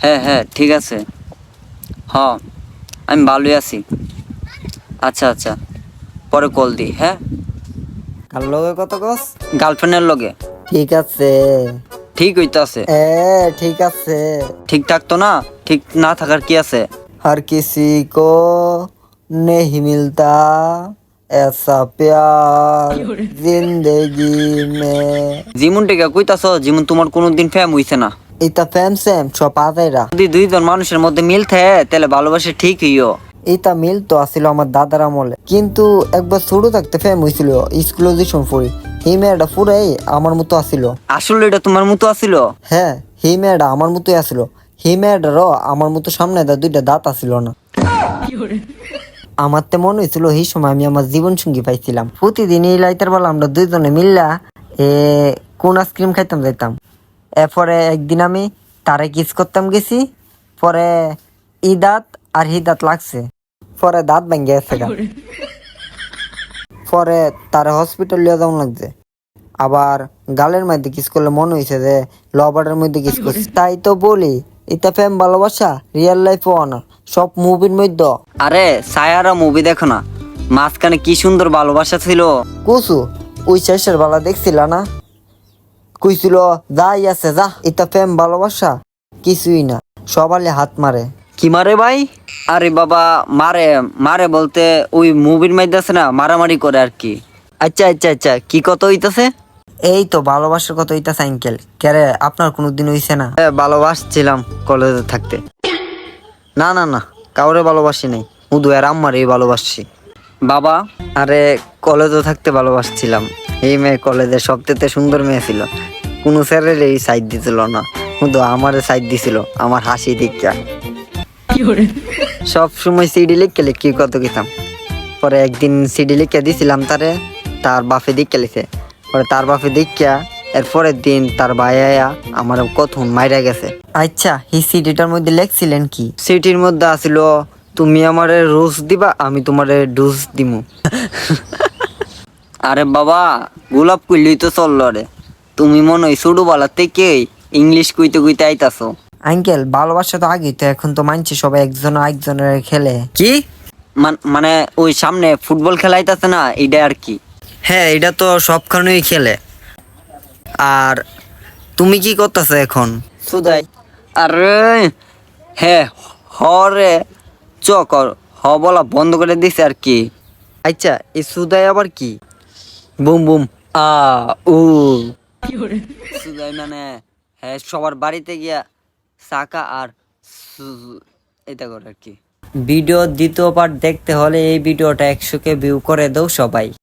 হ্যাঁ হ্যাঁ ঠিক আছে। হ, আমি ভালোই আছি। আচ্ছা আচ্ছা, পরে কল দিই। হ্যাঁ, কার লগে কত কস? গার্লফ্রেন্ডের লগে। ঠিক আছে। ঠিক হইতাছে। ঠিক আছে। ঠিক থাকতো না, ঠিক না থাকার কি আছে? हर किसी को नहीं मिलता ऐसा प्यार जिंदगी में। জিমুন টেকা কইতাছ, জিমুন তোমার কোনোদিন ফ্যাম হইছে না। ইতা ফ্যাম স্যাম সব আদায়রা। যদি দুইজন মানুষের মধ্যে মিল থাকে তাহলে ভালোবাসা ঠিক হইও। ইতা মিল তো আসিল আমার দাদার আমলে, কিন্তু একবার ছোট থাকতে ফ্যাম হয়েছিল স্কুলে যেসব পড়ি। এই মেয়েটা পুরাই আমার মতো আসিল। আসলে এটা তোমার মতো আছিল? হ্যাঁ, এই মেয়েটা আমার মতোই আসিল। এই মেয়েটারও আমার মতো সামনে দুইটা দাঁত আসিল না। আমার তো মনে হয়েছিল এই সময় আমি আমার জীবন সঙ্গী পাইছিলাম। প্রতিদিন এই লাইটার বেলা আমরা দুইজনে মিললা কোন আইসক্রিম খাইতাম যাইতাম। এরপরে একদিন আমি তারে কিস করতাম গেছি, পরে ই দাঁত আর হি দাঁত লাগছে, পরে দাঁত ভেঙে গেছে গা। পরে তারে হসপিটাল লিয়ে যাওয়া লাগছে। আবার গালের মধ্যে কিস করলে মনে হয়েছে যে লবারের মধ্যে কিস করছে। তাই তো বলি, এটা প্রেম ভালোবাসা রিয়েল লাইফ না, সব মুভির মধ্যে। আরে সায়ারা মুভি দেখো না, মাঝখানে কি সুন্দর ভালোবাসা ছিল। কুসু ওই শেষের বেলা দেখছিল না, কইছিল যাই আছে যা, এটা প্রেম ভালোবাসা কিছুই না, সবালে হাত মারে। কি মারে ভাই? আরে বাবা, মারে মারে বলতে ওই মুভির মধ্যে আছে না, মারামারি করে আর কি। আচ্ছা আচ্ছা আচ্ছা, কি কত হইতাছে? এই তো ভালোবাসার কথা ইতা সাইকেল কেরে আপনার কোনোদিন হইছে না? ভালোবাসছিলাম কলেজে থাকতে। না না না, কাউরে ভালোবাসি নাই, শুধু এর আম্মারেই ভালোবাসছি। বাবা, আরে কলেজে থাকতে ভালোবাসছিলাম। এই মেয়ে কলেজের সবথেকে সুন্দর মেয়ে ছিল, কোনো স্যারের এই সাইড দিছিল না, শুধু আমারে সাইড দিছিল আমার হাসি দেখা। সব সময় সিডি লিখে কি কত গেতাম। পরে একদিন সিডি লিখে দিছিলাম তারে, তার বাপে দিকে লিখে। পরে তার বাপে দেখা এর পরের দিন তার ভাই আয়া আমার কখন মাইরা গেছে। আচ্ছা, এই সিডিটার মধ্যে লেখছিলেন কি? সিটির মধ্যে আসিল, তুমি আমারে রোজ দিবা, আমি তোমারে ডোজ দিমু। আরে বাবা, গোলাপ কইলেই তো চললো রে। তুমি মনে হয় ছোটবেলা থেকেই ইংলিশ কইতে কইতে আইতাছো। আঙ্কেল ভালোবাসা তো আগেই তো, এখন তো মানছি সবাই একজন আরেকজনের খেলে। কি মানে ওই সামনে ফুটবল খেলাইতাছে না, এইটা আর কি? হ্যাঁ, এটা তো সবখানেই খেলে। আর তুমি কি করতেছো এখন? সুদাই। আরে হ্যাঁ, হরে কর, হ বলা বন্ধ করে দিছে আর কি। আচ্ছা, এই সুদাই আবার কি? বুম বুম আ উ সুদাই মানে হ্যাঁ, সবার বাড়িতে গিয়া সাকা আর এটা করে আর কি। ভিডিও দ্বিতীয় পার্ট দেখতে হলে এই ভিডিওটা 100K ভিউ করে দাও সবাই।